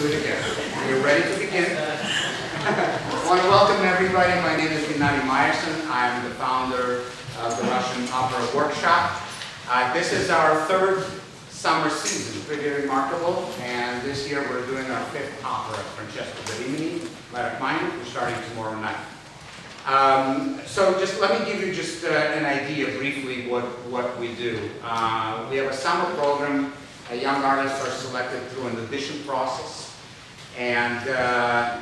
do it again. We're ready to begin. I want to welcome everybody. My name is Gennady Meyerson. I'm the founder of the Russian Opera Workshop. This is our third summer season, pretty remarkable. And this year we're doing our fifth opera, Francesca da Rimini, by Rachmaninoff. We're starting tomorrow night. So just let me give you just an idea briefly what we do. We have a summer program. Young artists are selected through an audition process, and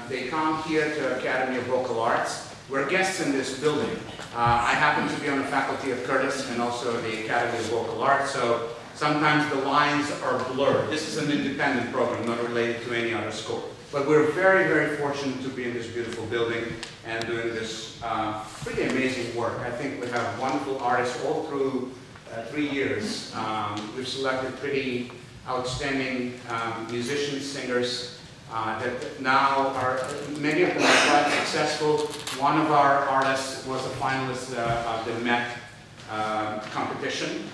they come here to Academy of Vocal Arts. We're guests in this building. I happen to be on the faculty of Curtis and also the Academy of Vocal Arts, so sometimes the lines are blurred. This is an independent program, not related to any other school. But we're very, very fortunate to be in this beautiful building and doing this pretty amazing work. I think we have wonderful artists all through 3 years. We've selected pretty outstanding musicians, singers that now are, many of them are quite successful. One of our artists was a finalist of the Met competition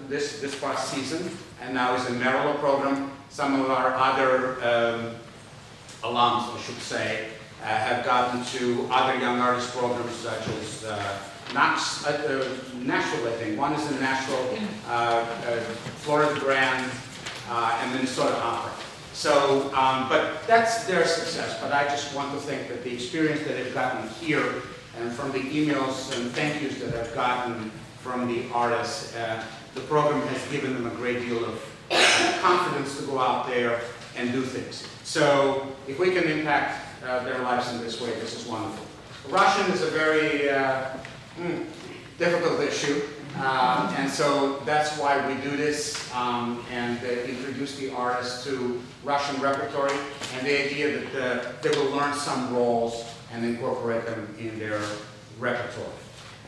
this past season, and now is in Merrill program. Some of our other alums, I should say, have gotten to other young artist programs such as Nashville, I think. One is in Nashville, Florida Grand, and Minnesota Opera. So, but that's their success. But I just want to think that the experience that I've gotten here and from the emails and thank yous that I've gotten from the artists, the program has given them a great deal of confidence to go out there and do things. So if we can impact their lives in this way, this is wonderful. Russian is a very difficult issue, and so that's why we do this and introduce the artists to Russian repertory and the idea that they will learn some roles and incorporate them in their repertoire.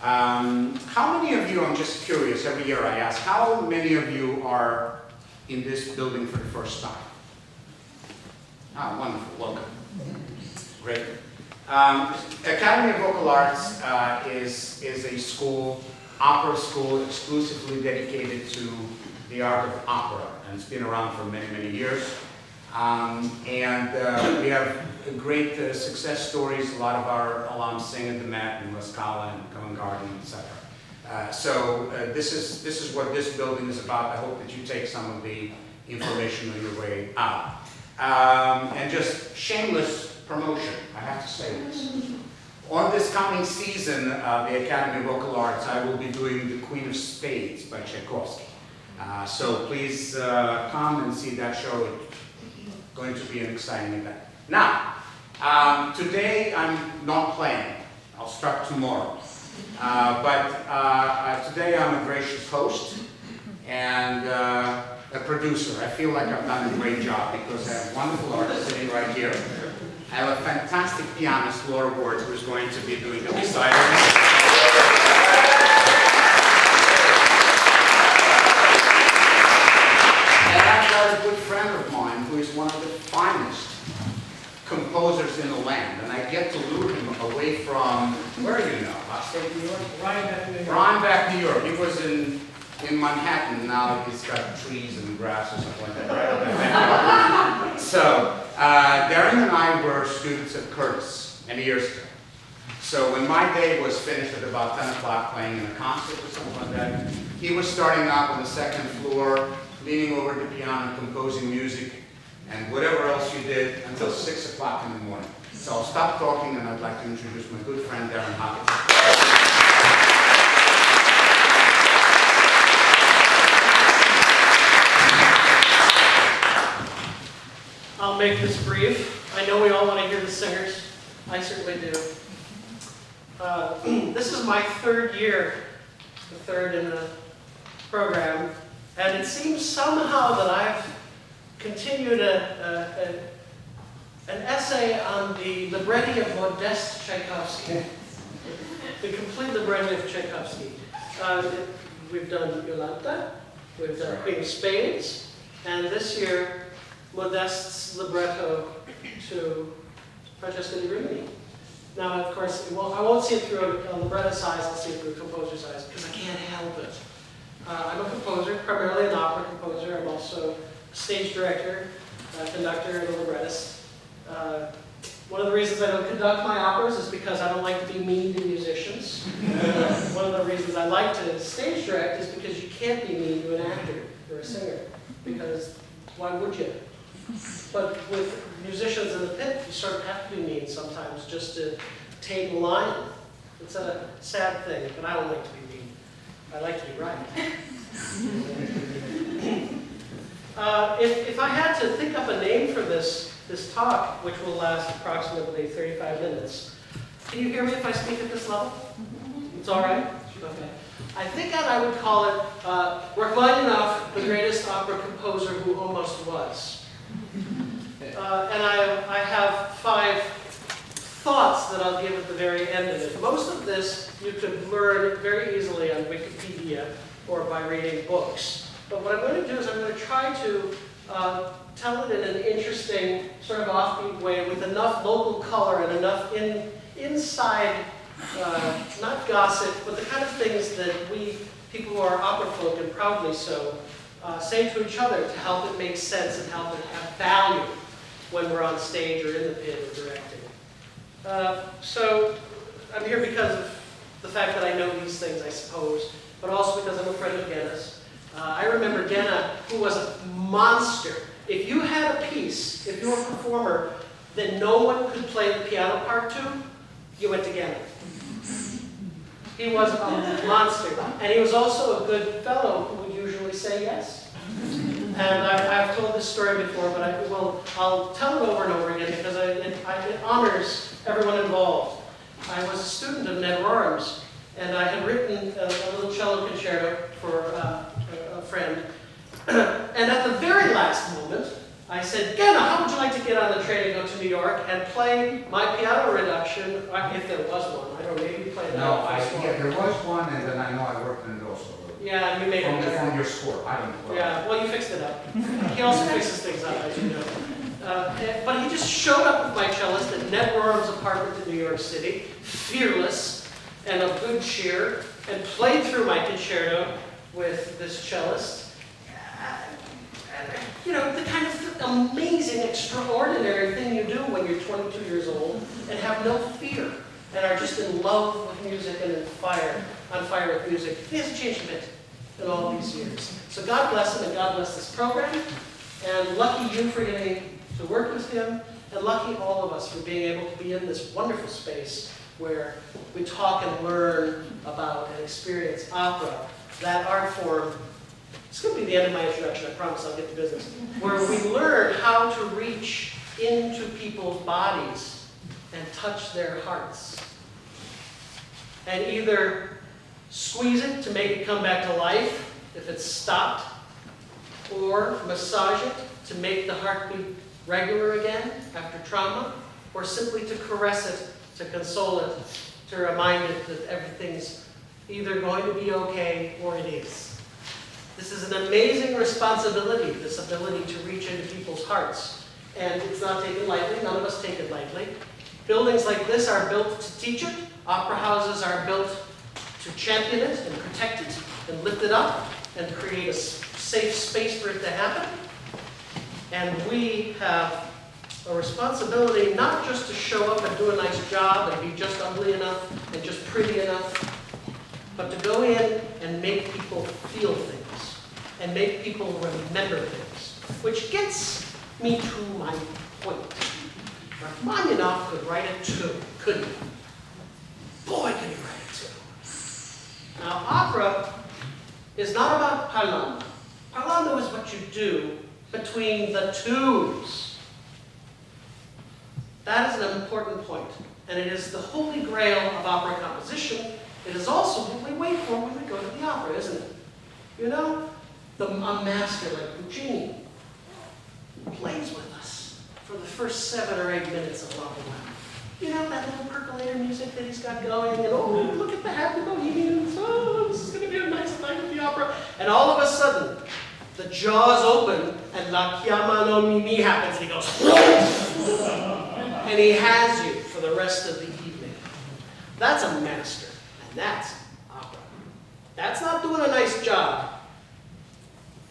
How many of you, I'm just curious, every year I ask, how many of you are in this building for the first time? Ah, wonderful, welcome. Great. Academy of Vocal Arts is a school, opera school, exclusively dedicated to the art of opera, and it's been around for many, many years. We have great success stories. A lot of our alums sing at the Met and La Scala and Covent Garden, etc. This is what this building is about. I hope that you take some of the information on your way out. And just shameless promotion, I have to say this. On this coming season of the Academy of Vocal Arts, I will be doing The Queen of Spades by Tchaikovsky. So please come and see that show. It's going to be an exciting event. Now, today I'm not playing. I'll start tomorrow. But today I'm a gracious host and a producer. I feel like I've done a great job because I have wonderful artists sitting right here. I have a fantastic pianist, Laura Ward, who's going to be doing the recital. And I've got a good friend of mine who is one of the finest composers in the land, and I get to lure him away from, where are you now? Upstate New York? Rhinebeck, New York. Rhinebeck, New York. He was in Manhattan, now he's got trees and grass or something like that, right? So, Daron and I were students at Curtis many years ago. So when my day was finished at about 10 o'clock playing in a concert or something like that, he was starting out on the second floor, leaning over the piano, composing music, and whatever else you did until 6 o'clock in the morning. So I'll stop talking and I'd like to introduce my good friend Daron Hagen. I'll make this brief. I know we all want to hear the singers. I certainly do. This is my third year, the third in the program, and it seems somehow that I've continued an essay on the libretti of Modest Tchaikovsky, the complete libretti of Tchaikovsky. We've done Yolanta, we've done Queen of Spades, and this year, Modest's libretto to Francesca da Rimini. Now, of course, I won't see it through a librettist eyes, I'll see it through a composer's eyes, because I can't help it. I'm a composer, primarily an opera composer. I'm also a stage director, conductor, and a librettist. pianist. One of the reasons I don't conduct my operas is because I don't like to be mean to musicians. One of the reasons I like to stage direct is because you can't be mean to an actor or a singer, because why would you? But with musicians in the pit, you sort of have to be mean sometimes just to tame the line. It's a sad thing, but I don't like to be mean. I like to be right. If I had to think up a name for this talk, which will last approximately 35 minutes, can you hear me if I speak at this level? It's all right? Okay. I think I would call it Rachmaninoff, the greatest opera composer who almost was. And I have 5 thoughts that I'll give at the very end of it. Most of this you could learn very easily on Wikipedia or by reading books. But what I'm going to do is I'm going to try to tell it in an interesting, sort of offbeat way with enough local color and enough inside, not gossip, but the kind of things that we, people who are opera folk, and proudly so, say to each other to help it make sense and help it have value when we're on stage or in the pit or directing. So I'm here because of the fact that I know these things, I suppose, but also because I'm a friend of Genna's. I remember Genna, who was a monster. If you had a piece, if you were a performer, that no one could play the piano part to, you went to Genna. He was a monster. And he was also a good fellow who would usually say yes. And I've told this story before, but I'll tell it over and over again because it honors everyone involved. I was a student of Ned Rorham's, and I had written a little cello concerto for a friend. And at the very last moment, I said, Genna, how would you like to get on the train and go to New York and play my piano reduction, if there was one? I don't know, maybe you played that. No, there was one, and then I know I worked on it also. Yeah, you made it better. From your score, I don't know. Yeah, well, you fixed it up. He also fixes things up, as you know. But he just showed up with my cellist at Ned Rorham's apartment in New York City, fearless and of good cheer, and played through my concerto with this cellist. You know, the kind of amazing, extraordinary thing you do when you're 22 years old and have no fear and are just in love with music and on fire with music. He hasn't changed a bit in all these years. So God bless him and God bless this program. And lucky you for getting to work with him, and lucky all of us for being able to be in this wonderful space where we talk and learn about and experience opera, that art form. It's going to be the end of my introduction, I promise I'll get to business. Where we learn how to reach into people's bodies and touch their hearts. And either squeeze it to make it come back to life if it's stopped, or massage it to make the heartbeat regular again after trauma, or simply to caress it, to console it, to remind it that everything's either going to be okay or it is. This is an amazing responsibility, this ability to reach into people's hearts. And it's not taken lightly, none of us take it lightly. Buildings like this are built to teach it. Opera houses are built to champion it and protect it and lift it up and create a safe space for it to happen. And we have a responsibility not just to show up and do a nice job and be just ugly enough and just pretty enough, but to go in and make people feel things and make people remember things. Which gets me to my point. Rachmaninoff could write a tune, couldn't he? Boy, can he write a tune. Now, opera is not about parlando. Parlando is what you do between the tunes. That is an important point, and it is the holy grail of opera composition. It is also what we wait for when we go to the opera, isn't it? You know, a master like Puccini plays with us for the first 7 or 8 minutes of Love and Laugh. You know, that little percolator music that he's got going, and oh, look at the happy bohemians, oh, this is going to be a nice night at the opera. And all of a sudden, the jaws open, and La Chiama no Mimi happens, and he goes, and he has you for the rest of the evening. That's a master, and that's opera. That's not doing a nice job.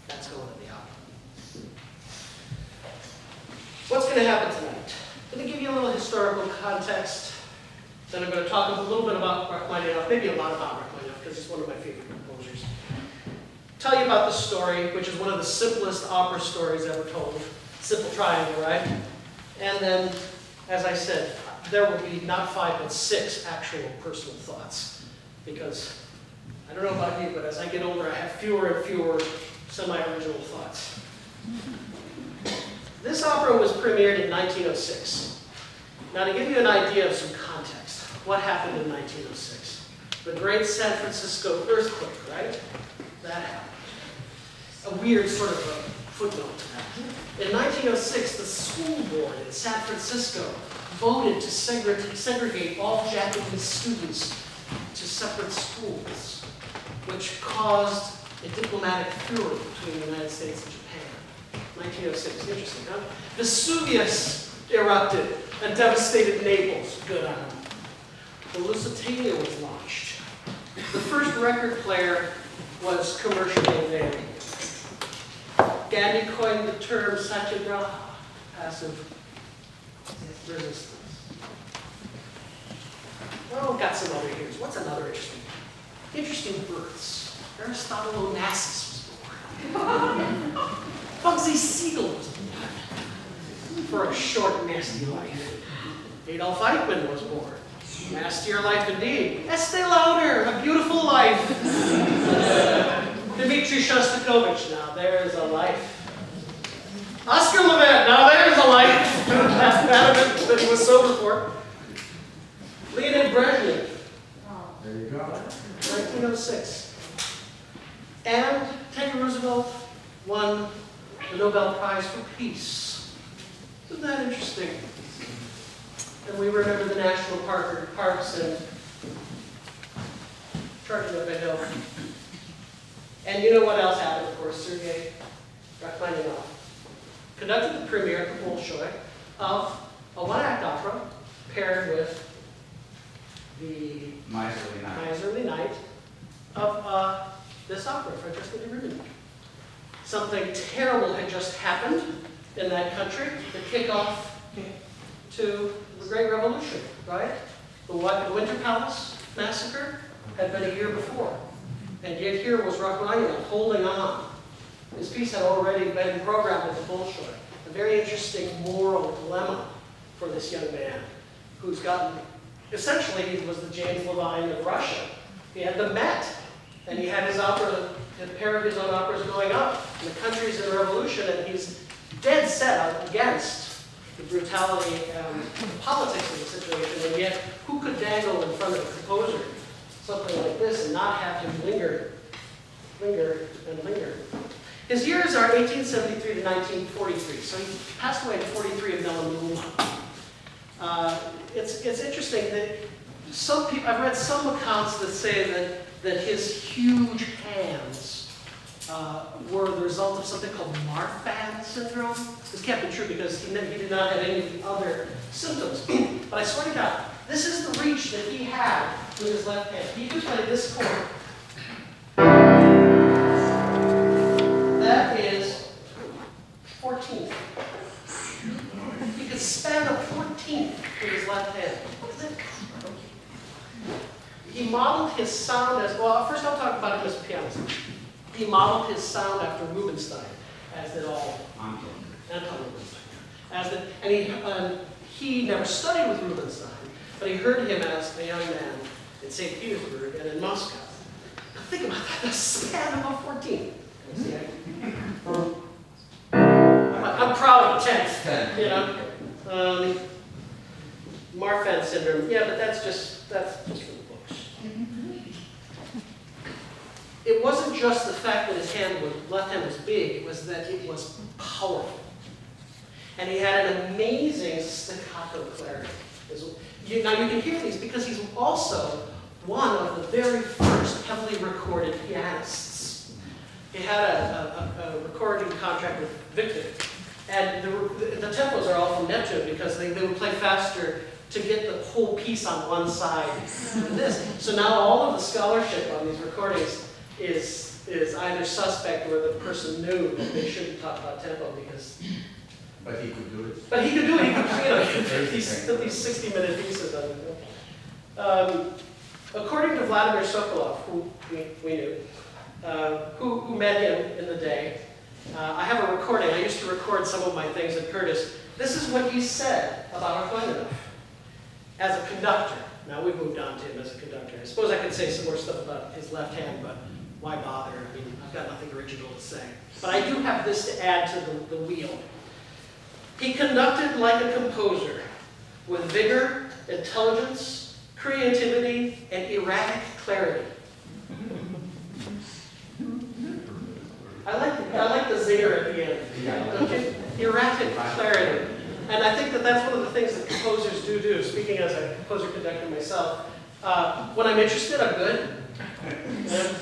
That's going to the opera. What's going to going to happen tonight? I'm going to give you a little historical context. Then I'm going to talk a little bit about Rachmaninoff, maybe a lot about Rachmaninoff, because he's one of my favorite composers. Tell you about the story, which is one of the simplest opera stories ever told. Simple triangle, right? And then, as I said, there will be not 5, but 6 actual personal thoughts. Because, I don't know about you, but as I get older, I have fewer and fewer semi-original thoughts. This opera was premiered in 1906. Now, to give you an idea of some context, what happened in 1906? The great San Francisco earthquake, right? That happened. A weird sort of a footnote to that. In 1906, the school board in San Francisco voted to segregate all Japanese students to separate schools, which caused a diplomatic furor between the United States and Japan. 1906, interesting, huh? Vesuvius erupted and devastated Naples. Good on them. The Lusitania was launched. The first record player was commercially available. Gandhi coined the term satyagraha, passive resistance. Oh, got some other here. What's another interesting births? Aristotle Onassis was born. Bugsy Siegel was born. For a short, nasty life. Adolf Eichmann was born. Nastier life indeed. Estee Lauder, a beautiful life. Dmitri Shostakovich, now there's a life. Oscar Levant, now there's a life. That's bad that he was sober for. Leonid Brezhnev. There you go. 1906. And Teddy Roosevelt won the Nobel Prize for Peace. Isn't that interesting? And we remember the national parks and charging up a hill. And you know what else happened, of course? Sergei Rachmaninoff conducted the premiere at the Bolshoi of a one-act opera paired with the Miserly Night of this opera, Francesca da Rimini. Something terrible had just happened in that country, the kickoff to the Great Revolution, right? The Winter Palace massacre had been a year before. And yet here was Rachmaninoff holding on. His piece had already been programmed at the Bolshoi. A very interesting moral dilemma for this young man who's gotten, essentially he was the James Levine of Russia. He had the Met, and he had his opera, a pair of his own operas going up. And the country's in revolution, and he's dead set against the brutality and politics of the situation, and yet who could dangle in front of a composer something like this and not have him linger. His years are 1873 to 1943, so he passed away in 43 of melanoma. It's interesting that some people, I've read some accounts that say that his huge hands were the result of something called Marfan syndrome. This can't be true because he did not have any of the other symptoms. But I swear to God, this is the reach that he had with his left hand. He could play this chord. That is 14th. He could span a 14th with his left hand. He modeled his sound as, well, first I'll talk about him as a pianist. He modeled his sound after Rubinstein, as did all Anton Rubinstein. And he never studied with Rubinstein, but he heard him as a young man in St. Petersburg and in Moscow. Now think about that, the span of a 14. I'm proud of 10th, you know. Marfan syndrome, yeah, but that's just for the books. It wasn't just the fact that his left hand was big, it was that it was powerful. And he had an amazing staccato clarity. Now you can hear these because he's also one of the very first heavily recorded pianists. He had a recording contract with Victor. And the tempos are all from Neptune because they would play faster to get the whole piece on one side than this. So now all of the scholarship on these recordings is either suspect or the person knew that they shouldn't talk about tempo because But he could do it. But he could do it. He could, you know, these 60-minute pieces of it. According to Vladimir Sokolov, who we knew, who met him in the day, I have a recording. I used to record some of my things at Curtis. This is what he said about Rachmaninoff as a conductor. Now we've moved on to him as a conductor. I suppose I could say some more stuff about his left hand, but why bother? I mean, I've got nothing original to say. But I do have this to add to the wheel. He conducted like a composer, with vigor, intelligence, creativity, and erratic clarity. I like the zinger at the end. Okay? Erratic clarity. And I think that that's one of the things that composers do. Speaking as a composer-conductor myself, when I'm interested, I'm good. And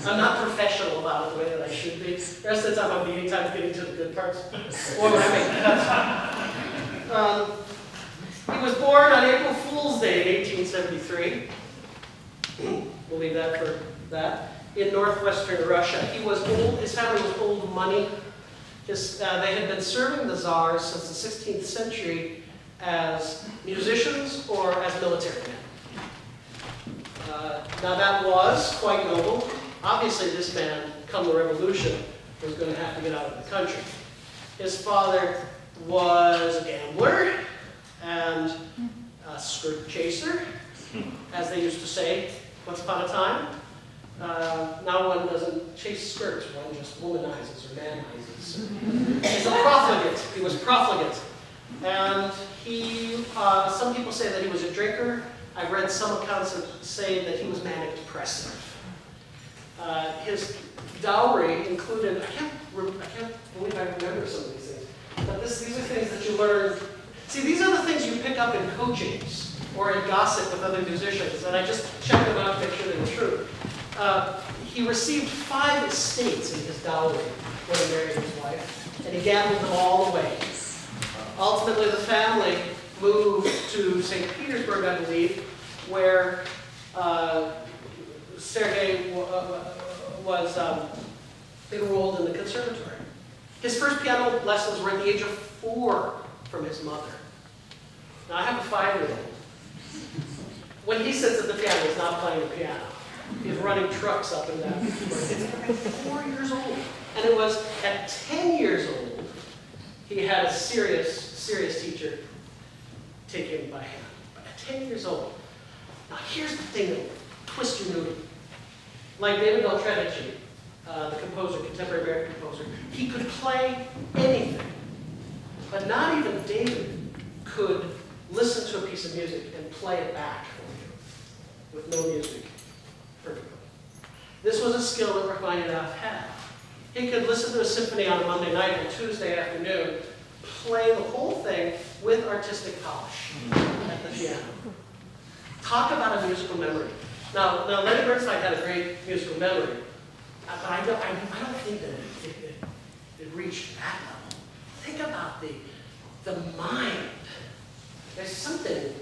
I'm not professional about it the way that I should be. The rest of the time I'm beating time getting to the good parts. Or when I make cuts. He was born on April Fool's Day in 1873. We'll leave that for that. In northwestern Russia. He was old, his family was old money. They had been serving the Tsars since the 16th century as musicians or as military men. Now that was quite noble. Obviously this man, come the revolution, was going to have to get out of the country. His father was a gambler and a skirt chaser, as they used to say once upon a time. Now one doesn't chase skirts, one just womanizes or manizes. He's a profligate. He was profligate. And he, some people say that he was a drinker. I've read some accounts that say that he was manic depressive. His dowry included, I can't believe I remember some of these things, but these are things that you learn. See, these are the things you pick up in coachings or in gossip with other musicians, and I just checked them out to make sure they were true. He received 5 estates in his dowry when he married his wife, and he gambled them all away. Ultimately, the family moved to St. Petersburg, I believe, where Sergei was enrolled in the conservatory. His first piano lessons were at the age of 4 from his mother. Now, I have a 5-year-old. When he sits at the piano, he's not playing the piano. He's running trucks up and down. He's 4 years old. And it was at 10 years old, he had a serious teacher take him by hand. But at 10 years old. Now here's the thing that twists your noodle. Like David Beltredici, the composer, contemporary American composer, he could play anything. But not even David could listen to a piece of music and play it back for you with no music. Perfectly. This was a skill that Rachmaninoff had. He could listen to a symphony on a Monday night and Tuesday afternoon, play the whole thing with artistic polish at the piano. Talk about a musical memory. Now Lenny Bernstein had a great musical memory, but I don't think that it reached that level. Think about the mind. There's something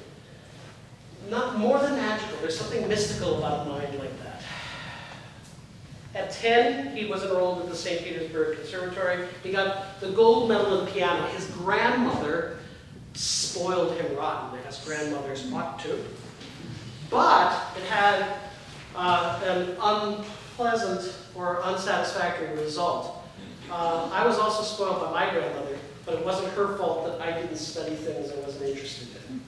not more than magical. There's something mystical about a mind like that. At 10, he was enrolled at the St. Petersburg Conservatory. He got the gold medal in piano. His grandmother spoiled him rotten, as grandmothers ought to. But it had an unpleasant or unsatisfactory result. I was also spoiled by my grandmother, but it wasn't her fault that I didn't study things I wasn't interested in.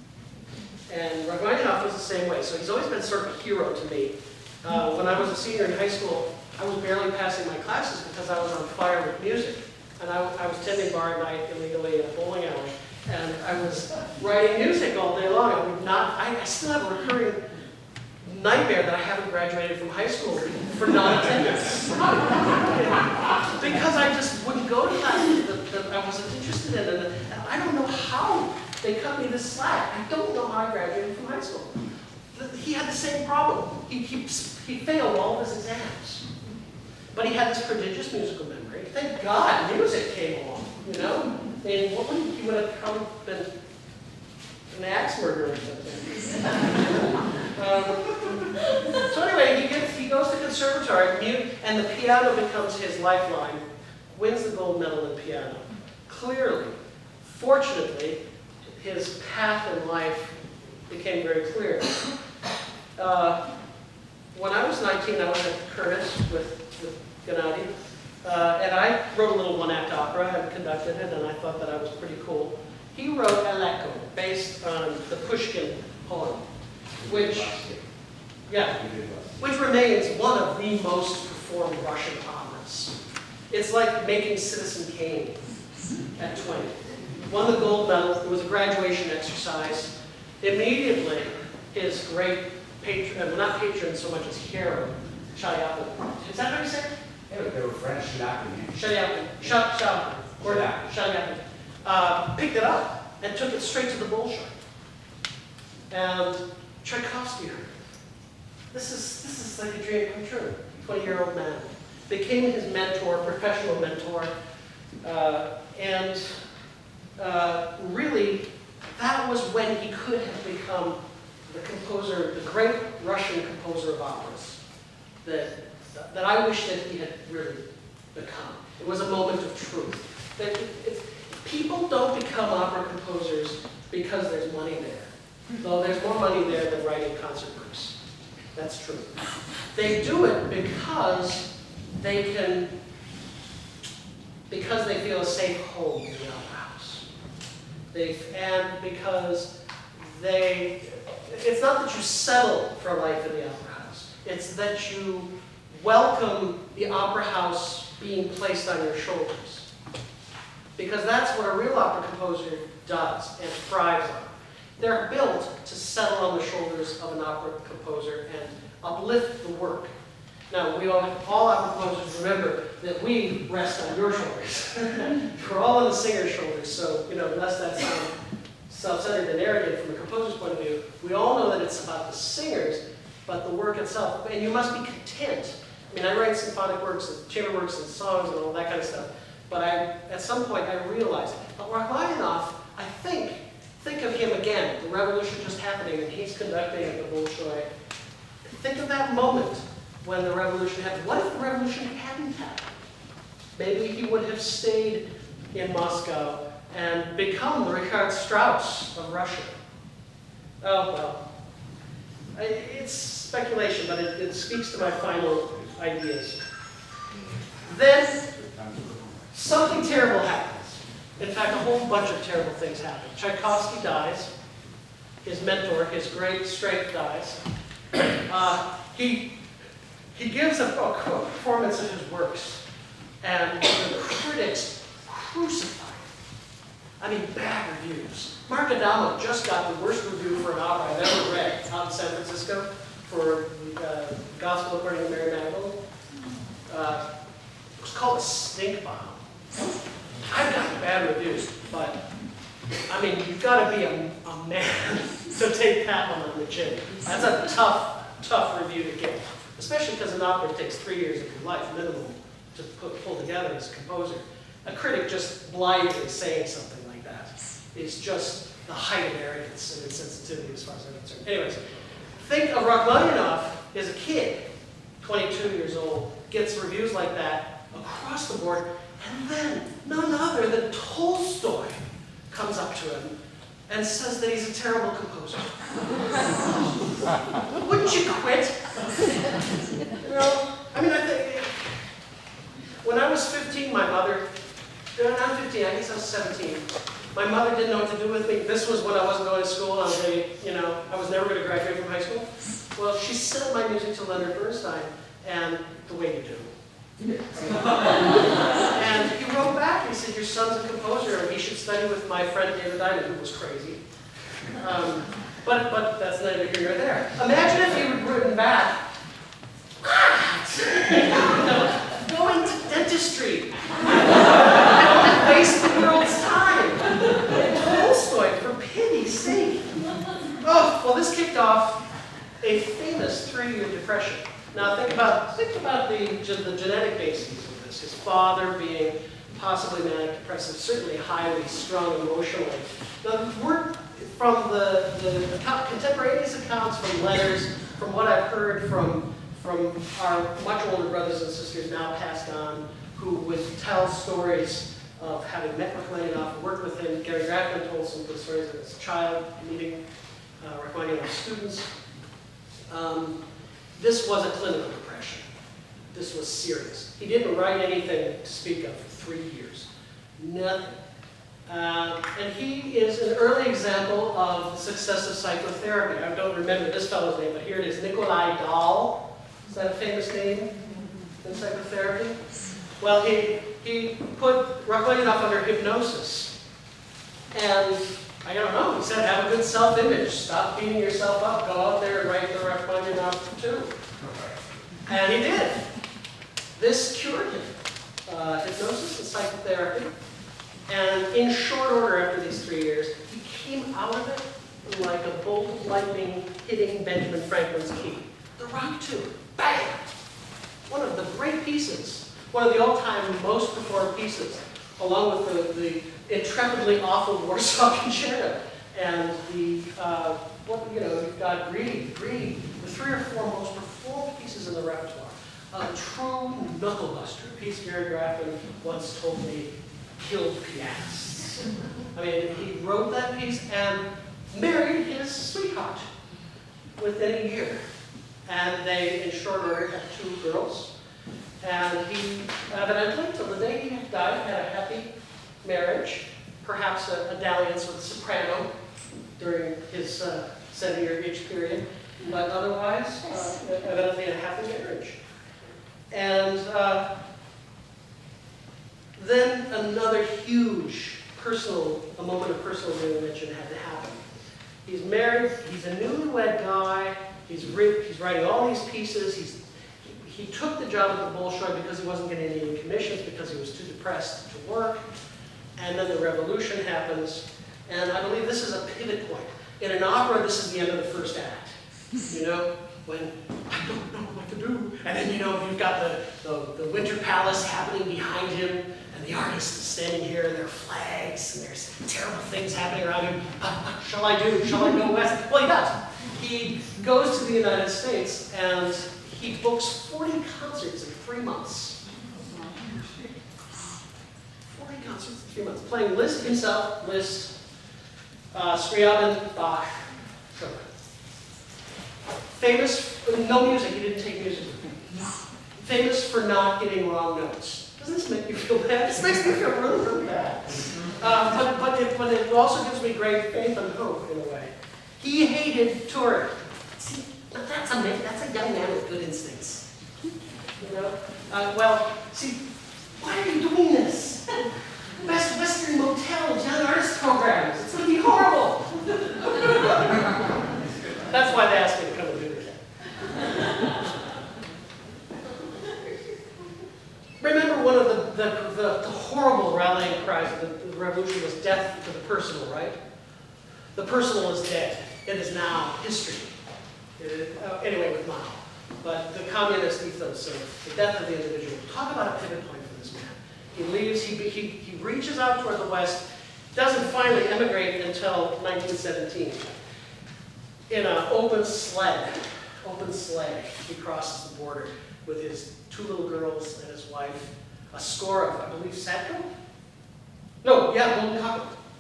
And Rachmaninoff was the same way, so he's always been sort of a hero to me. When I was a senior in high school, I was barely passing my classes because I was on fire with music. And I was tending bar at night illegally at a bowling alley, and I was writing music all day long. I still have a recurring nightmare that I haven't graduated from high school for non-attendance. Because I just wouldn't go to classes that I wasn't interested in. And I don't know how they cut me this slack. I don't know how I graduated from high school. He had the same problem. He failed all of his exams. But he had this prodigious musical memory. Thank God music came along, you know? I mean, he would have probably been an axe murderer or something. So anyway, he goes to conservatory, and the piano becomes his lifeline. Wins the gold medal in piano. Clearly, Fortunately, his path in life became very clear. When I was 19, I was at Curtis with Gennady, and I wrote a little one-act opera and conducted it, and I thought that I was pretty cool. He wrote El Echo, based on the Pushkin poem, which remains one of the most performed Russian operas. It's like making Citizen Kane at 20. Won the gold medal. It was a graduation exercise. Immediately, his great patron, well, not patron so much as hero, Shaliapin. Is that how you say it? Yeah, they were French, Shaliapin. Shaliapin. Picked it up and took it straight to the Bolshoi. And Tchaikovsky heard it. This is like a dream come true. 20-year-old man. Became his mentor, professional mentor, and really, that was when he could have become the composer, the great Russian composer of operas that I wish that he had really become. It was a moment of truth. That people don't become opera composers because there's money there. Though there's more money there than writing concert works. That's true. They do it because they feel a safe home in the opera house. And because it's not that you settle for life in the opera house. It's that you welcome the opera house being placed on your shoulders. Because that's what a real opera composer does and thrives on. They're built to settle on the shoulders of an opera composer and uplift the work. Now, all opera composers remember that we rest on your shoulders. We're all on the singer's shoulders, so unless that sounds self-centered and arrogant from a composer's point of view, we all know that it's about the singers, but the work itself. And you must be content. I mean, I write symphonic works and chamber works and songs and all that kind of stuff, but at some point I realized, Rachmaninoff, I think of him again, the revolution just happening, and he's conducting at the Bolshoi. Think of that moment when the revolution happened. What if the revolution hadn't happened? Maybe he would have stayed in Moscow and become the Richard Strauss of Russia. Oh, well. It's speculation, but it speaks to my final ideas. Then, something terrible happens. In fact, a whole bunch of terrible things happen. Tchaikovsky dies. His mentor, his great strength, dies. He gives a performance of his works, and the critics crucify him. I mean, bad reviews. Mark Adamo just got the worst review for an opera I've ever read out in San Francisco for Gospel According to Mary Magdalene. It was called a stink bomb. I've gotten bad reviews, but I mean, you've got to be a man to take that one on the chin. That's a tough review to get, especially because an opera takes 3 years of your life minimum to pull together as a composer. A critic just blithely saying something like that is just the height of arrogance and insensitivity as far as I'm concerned. Anyways, think of Rachmaninoff as a kid, 22 years old, gets reviews like that across the board, and then none other than Tolstoy comes up to him and says that he's a terrible composer. Wouldn't you quit? I mean, I think when I was 15, my mother, not 15, I guess I was 17, my mother didn't know what to do with me. This was when I wasn't going to school. I was never going to graduate from high school. Well, she sent my music to Leonard Bernstein, and the way you do. And he wrote back, he said, your son's a composer, and he should study with my friend David Diamond, who was crazy. But that's neither here nor there. Imagine if he had written back, go into dentistry. Waste the world's time. Tolstoy, for pity's sake. Oh, well, this kicked off a famous 3-year depression. Now think about the genetic bases of this. His father being possibly manic depressive, certainly highly strung emotionally. Now we're from the contemporaneous accounts, from letters, from what I've heard from our much older brothers and sisters now passed on, who would tell stories of having met Rachmaninoff, worked with him. Gary Rachman told some good stories of his child meeting Rachmaninoff students. This was a clinical depression. This was serious. He didn't write anything to speak of for 3 years. Nothing. And he is an early example of the success of psychotherapy. I don't remember this fellow's name, but here it is, Nikolai Dahl. Is that a famous name in psychotherapy? Well, he put Rachmaninoff under hypnosis. And I don't know, he said, have a good self-image. Stop beating yourself up. Go out there and write the Rachmaninoff too. And he did. This cured him. Hypnosis and psychotherapy. And in short order after these 3 years, he came out of it like a bolt of lightning hitting Benjamin Franklin's key. The rock tube. Bang! One of the great pieces. One of the all-time most performed pieces, along with the intrepidly awful Warsaw Concerto and the, you've got Greed, the 3 or 4 most performed pieces in the repertoire. A true knucklebuster, a piece Gary Rachman once told me killed pianists. I mean, he wrote that piece and married his sweetheart within a year. And they, in short order, had 2 girls. And he, evidently, till the day he died, had a happy marriage, perhaps a dalliance with a soprano during his 7-year age period, but otherwise, evidently a happy marriage. And then another huge a moment of personal reinvention had to happen. He's married, he's a newlywed guy, he's writing all these pieces, he took the job at the Bolshoi because he wasn't getting any commissions, because he was too depressed to work. And then the revolution happens. And I believe this is a pivot point. In an opera, this is the end of the first act. You know, when I don't know what to do. And then, you've got the Winter Palace happening behind him, and the artist is standing here, and there are flags, and there's terrible things happening around him. What shall I do? Shall I go west? Well, he does. He goes to the United States, and he books 40 concerts in 3 months. 40 concerts in 3 months. Playing Liszt himself, Liszt, Scriabin, Bach, Chopin. Famous, no music, he didn't take music with him. Famous for not getting wrong notes. Doesn't this make you feel bad? This makes me feel really, really bad. But it also gives me great faith and hope in a way. He hated touring. See, that's a young man with good instincts. Why are you doing this? Best Western Motels, young artist programs. It's going to be horrible. That's why they asked me to come and do this. Remember, one of the horrible rallying cries of the revolution was death to the personal, right? The personal is dead. It is now history. Anyway, with Mao. But the communist ethos of the death of the individual. Talk about a pivot point for this man. He leaves, he reaches out toward the West, doesn't finally emigrate until 1917. In an open sleigh, he crosses the border with his 2 little girls and his wife, a score of, I believe, Sadko? No, yeah, Golden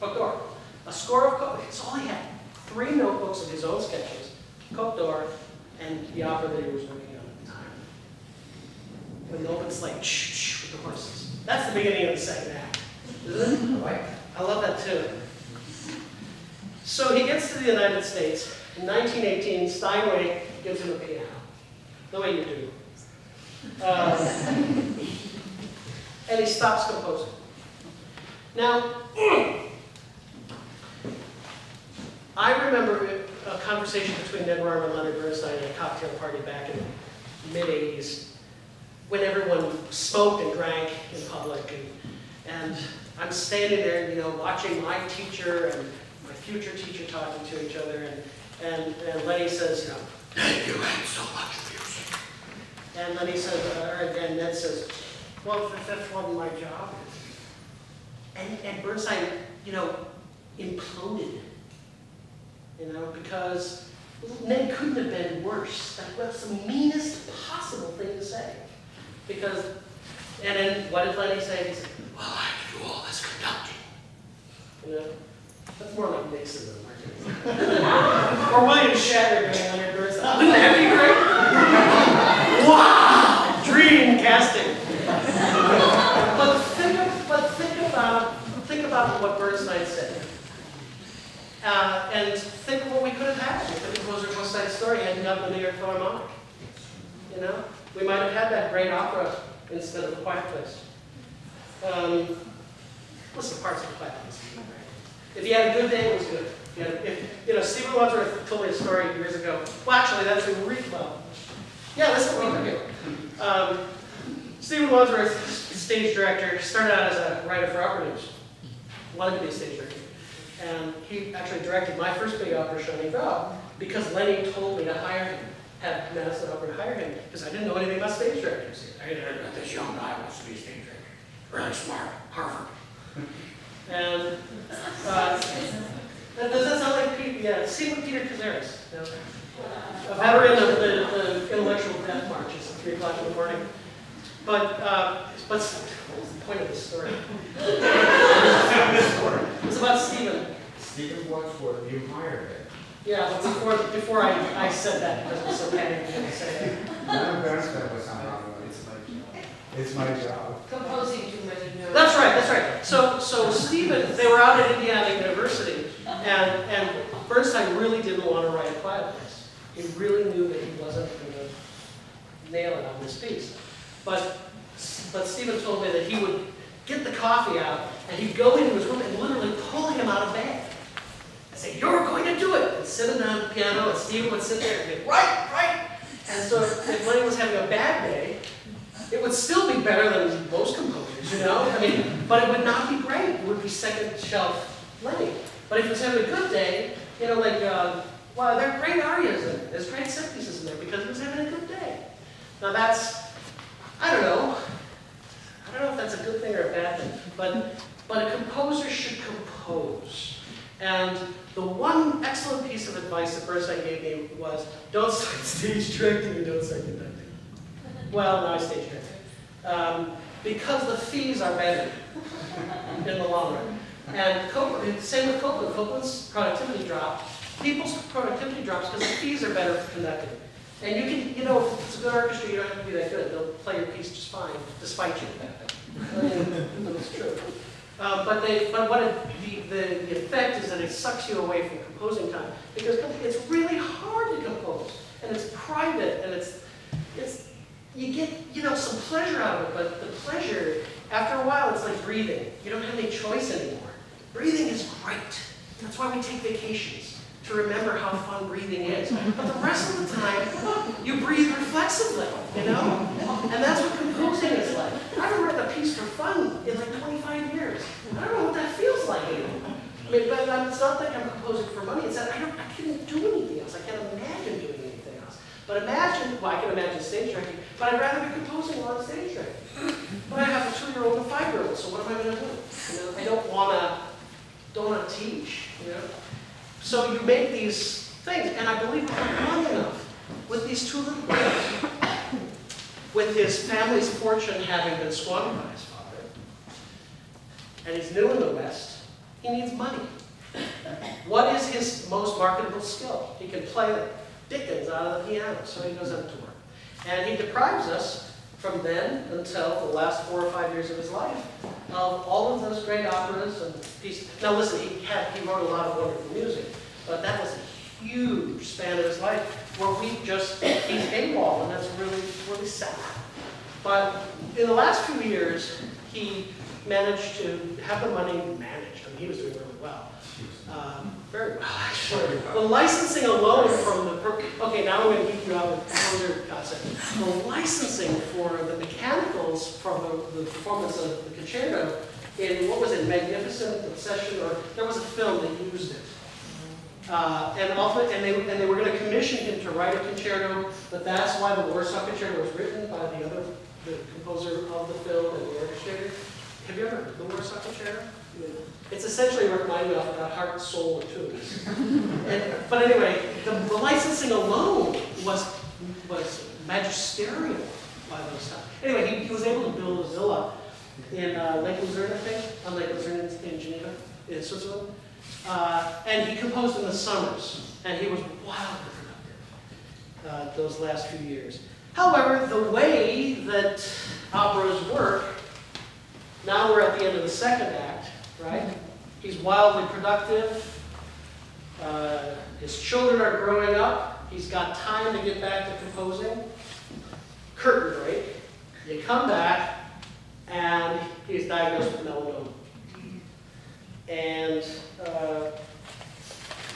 Cote d'Or. A score of, it's all he had. 3 notebooks of his own sketches, Cote d'Or, and the opera that he was working on at the time. With an open sleigh, with the horses. That's the beginning of the second act, isn't it? I love that too. So he gets to the United States. In 1918, Steinway gives him a piano. The way you do. And he stops composing. Now, I remember a conversation between Ned Rorem and Leonard Bernstein at a cocktail party back in the mid-'80s, when everyone smoked and drank in public, and I'm standing there, watching my teacher and my future teacher talking to each other, and Lenny says, Ned, you had so much music. And Lenny says, and Ned says, well, that wasn't my job. And Bernstein, imploded. Because Ned couldn't have been worse. That's the meanest possible thing to say. And then what did Lenny say? He said, well, I had to do all this You know? That's more like Nixon than Martinez. Or William Shatner doing Leonard Bernstein. Wouldn't that be great? Wow! Dream casting. But think about what Bernstein said. And think of what we could have had if the composer of West Side Story hadn't gotten the New York Philharmonic. You know? We might have had that great opera instead of A Quiet Place. Listen, parts of A Quiet Place. If you had a good day, it was good. Stephen Wadsworth told me a story years ago. Well, actually, that's a well. Yeah, that's what we do. Stephen Wadsworth, stage director, started out as a writer for opera news. Wanted to be a stage director. And he actually directed my first big opera, Shining Girl, because Lenny told me to hire him, had Madison Opera hire him, because I didn't know anything about stage directors. I had heard about this young guy who wants to be a stage director. Really smart, Harvard. And does that sound like Pete? Yeah, see what Peter Cazares, a veteran of the intellectual death marches at 3 o'clock in the morning. But what was the point of this story? It was about Stephen. Stephen Wadsworth, you hired him. Yeah, but before I said that, because it was so panicked, I didn't say that. Leonard Bernstein was not on it. It's my job. Composing too many notes. That's right. So Stephen, they were out at Indiana University, and Bernstein really didn't want to write A Quiet Place. He really knew that he wasn't going to nail it on this piece. But Stephen told me that he would get the coffee out, and he'd go into his room and literally pull him out of bed. And say, "You're going to do it!" And sit him down at the piano, and Stephen would sit there and go, right. And so if Lenny was having a bad day, it would still be better than most composers, you know? I mean, but it would not be great. It would be second shelf Lenny. But if he was having a good day, wow, there are great arias in there. There's great set pieces in there because he was having a good day. Now that's, I don't know if that's a good thing or a bad thing, but a composer should compose. And the one excellent piece of advice that Bernstein gave me was, don't start stage directing and don't start conducting. Well, no, I stage directing. Because the fees are better in the long run. And same with Copeland. Copeland's productivity dropped. People's productivity drops because the fees are better for conducting. And you can, if it's a good orchestra, you don't have to be that good. They'll play your piece just fine, despite you. It's true. But the effect is that it sucks you away from composing time because it's really hard to compose, and it's private, and it's you get some pleasure out of it, but the pleasure after a while it's like breathing. You don't have any choice anymore. Breathing is great. That's why we take vacations, to remember how fun breathing is. But the rest of the time, you breathe reflexively, And that's what composing is like. I haven't written a piece for fun in like 25 years. I don't know what that feels like anymore. But it's not like I'm composing for money. It's that I can't do anything else. I can't imagine doing anything else. But I can imagine stage directing, but I'd rather be composing while I'm stage directing. But I have a 2-year-old and a 5-year-old, so what am I going to do? I don't want to teach, So you make these things, and I believe we're long enough with these 2 little boys, with his family's fortune having been squandered by his father, and he's new in the West, he needs money. What is his most marketable skill? He can play Dickens out of the piano, so he goes up to work. And he deprives us from then until the last 4 or 5 years of his life of all of those great operas and pieces. Now listen, he wrote a lot of wonderful music, but that was a huge span of his life where he's AWOL, and that's really, really sad. But in the last few years, he managed to have the money managed. I mean, he was doing really well. Very well, actually. The licensing alone from okay, now I'm going to geek you out with composer concept. The licensing for the mechanicals from the performance of the concerto in, what was it, Magnificent Obsession, or there was a film that used it. And they were going to commission him to write a concerto, but that's why the Warsaw Concerto was written by the composer of the film and the orchestrator. Have you ever heard the Warsaw Concerto? It's essentially Rachmaninoff without heart, soul, and tunes. But anyway, the licensing alone was magisterial by those times. Anyway, he was able to build a villa in Lake Luzerne, I think, on Lake Luzerne in Geneva. in Switzerland. And he composed in the summers, and he was wildly productive those last few years. However, the way that operas work, now we're at the end of the second act, right? He's wildly productive. His children are growing up. He's got time to get back to composing. Curtain break. You come back, and he's diagnosed with melanoma. And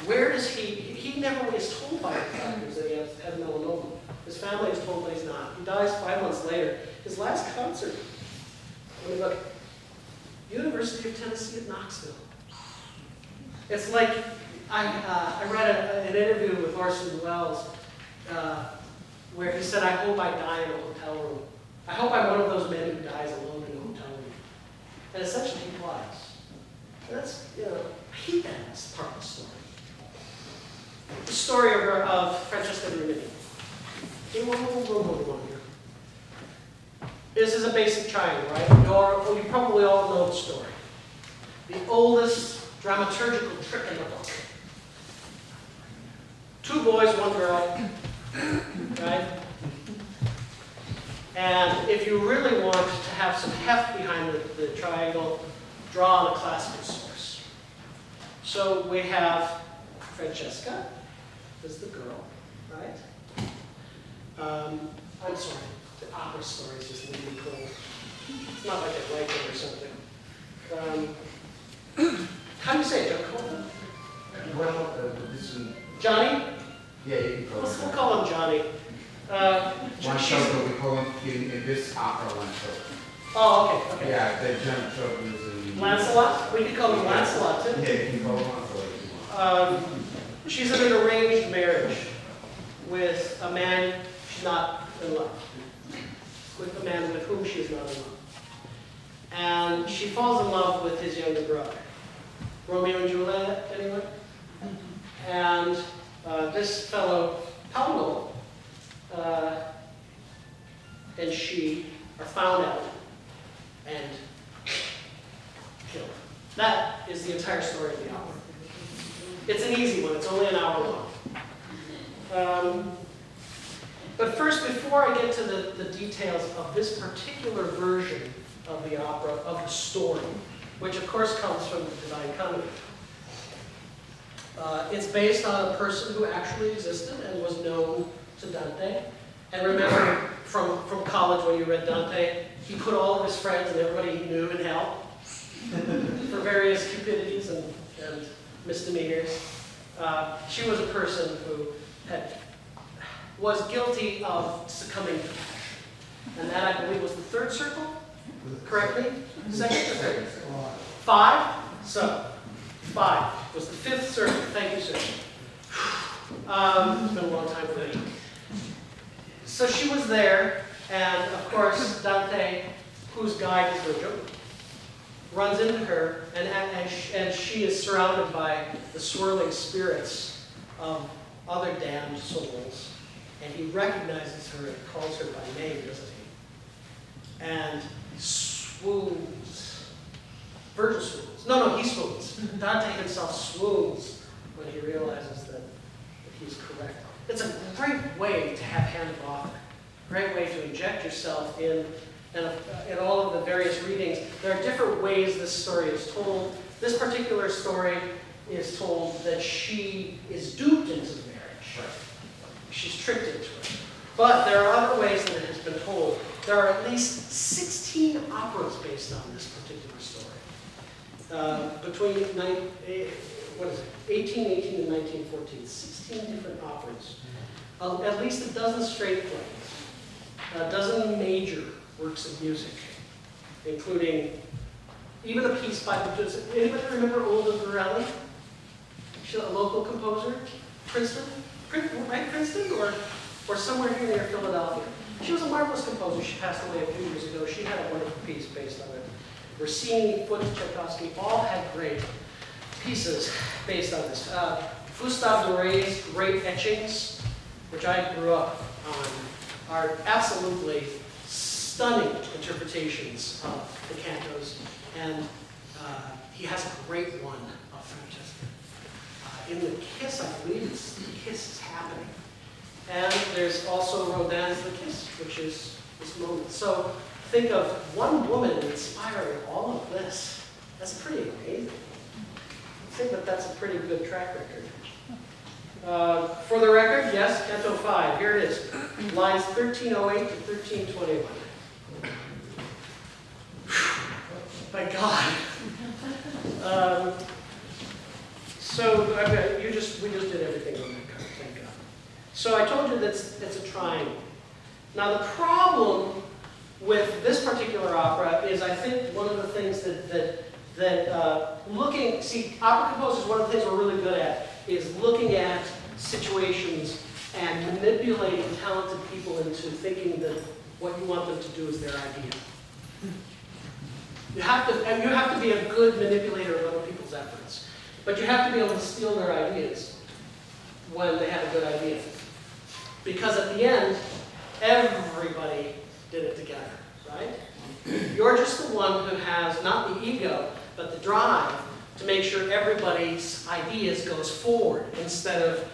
where does he never is told by the doctors that he has melanoma. His family is told that he's not. He dies 5 months later. His last concert, let me look, University of Tennessee at Knoxville. It's like, I read an interview with Orson Welles where he said, I hope I die in a hotel room. I hope I'm one of those men who dies alone in a hotel room. And essentially he was. That's, I hate that as part of the story. The story of Francesca da Rimini. This is a basic triangle, right? You probably all know the story. The oldest dramaturgical trick in the book. 2 boys, 1 girl, right? And if you really want to have some heft behind the triangle, draw on a classical source. So we have Francesca is the girl, right? I'm sorry, the opera story is just really cool. It's not like I like it or something. How do you say it, Joe? Well, this is, Johnny? yeah, you can call We'll it. call him Johnny. One She's- show that we call him in this opera, one show. Oh, okay. Yeah, the German show is in. Lancelot? We could call him Lancelot, too. Yeah, you can call him Lancelot if you want. She's in an arranged marriage with a man she's not in love. With a man with whom she is not in love. And she falls in love with his younger brother. Romeo and Juliet, anyone? And this fellow, Paolo, and she are found out and killed. That is the entire story of the opera. It's an easy one. It's only an hour long. But first, before I get to the details of this particular version of the opera, of the story, which of course comes from the Divine Comedy, it's based on a person who actually existed and was known to Dante. And remember from college when you read Dante, he put all of his friends and everybody he knew in hell for various cupidities and misdemeanors. She was a person who was guilty of succumbing to passion. And that, I believe, was the 3rd circle? Correct me? 2nd or 3rd? 5? So, 5 was the 5th circle. Thank you, sir. It's been a long time for me. So she was there, and of course, Dante, whose guide is Virgil, runs into her, and she is surrounded by the swirling spirits of other damned souls. And he recognizes her and calls her by name, doesn't he? And swoons. Virgil swoons. No, he swoons. Dante himself swoons when he realizes that he's correct. It's a great way to have hand of author. Great way to inject yourself in all of the various readings. There are different ways this story is told. This particular story is told that she is duped into the marriage. Right. She's tricked into it. But there are other ways that it has been told. There are at least 16 operas based on this particular story. Between 1818 and 1914, 16 different operas. At least a dozen straight plays. A dozen major works of music, including even a piece by, anybody remember Olga Gorelli? She's a local composer, Princeton, right, Princeton, or somewhere here near Philadelphia. She was a marvelous composer. She passed away a few years ago. She had a wonderful piece based on it. Rossini, Foote, Tchaikovsky, all had great pieces based on this. Gustave Doré's great etchings, which I grew up on, are absolutely stunning interpretations of the cantos. And he has a great one of Francesca. In the Kiss, I believe it's The Kiss is Happening. And there's also Rodin's The Kiss, which is this moment. So think of one woman inspiring all of this. That's pretty amazing. I think that that's a pretty good track record. For the record, yes, Canto 5. Here it is. Lines 1308 to 1321. My God. We just did everything on that card, thank God. So I told you that it's a triangle. Now the problem with this particular opera is, I think, one of the things opera composers, one of the things we're really good at is looking at situations and manipulating talented people into thinking that what you want them to do is their idea. You have to be a good manipulator of other people's efforts, but you have to be able to steal their ideas when they have a good idea. Because at the end, everybody did it together, right? You're just the one who has not the ego, but the drive to make sure everybody's ideas goes forward instead of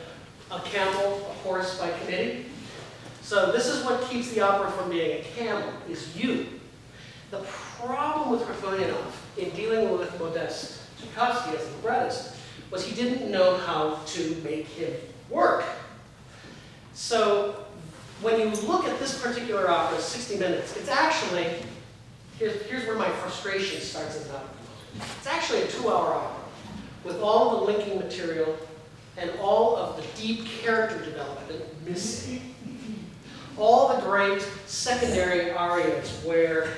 a camel, a horse by committee. So this is what keeps the opera from being a camel, is you. The problem with Rachmaninoff in dealing with Modest Tchaikovsky as a librettist was he didn't know how to make him work. So when you look at this particular opera, 60 minutes, it's actually, here's where my frustration starts as an opera composer. It's actually a 2-hour opera with all the linking material and all of the deep character development missing. All the great secondary arias where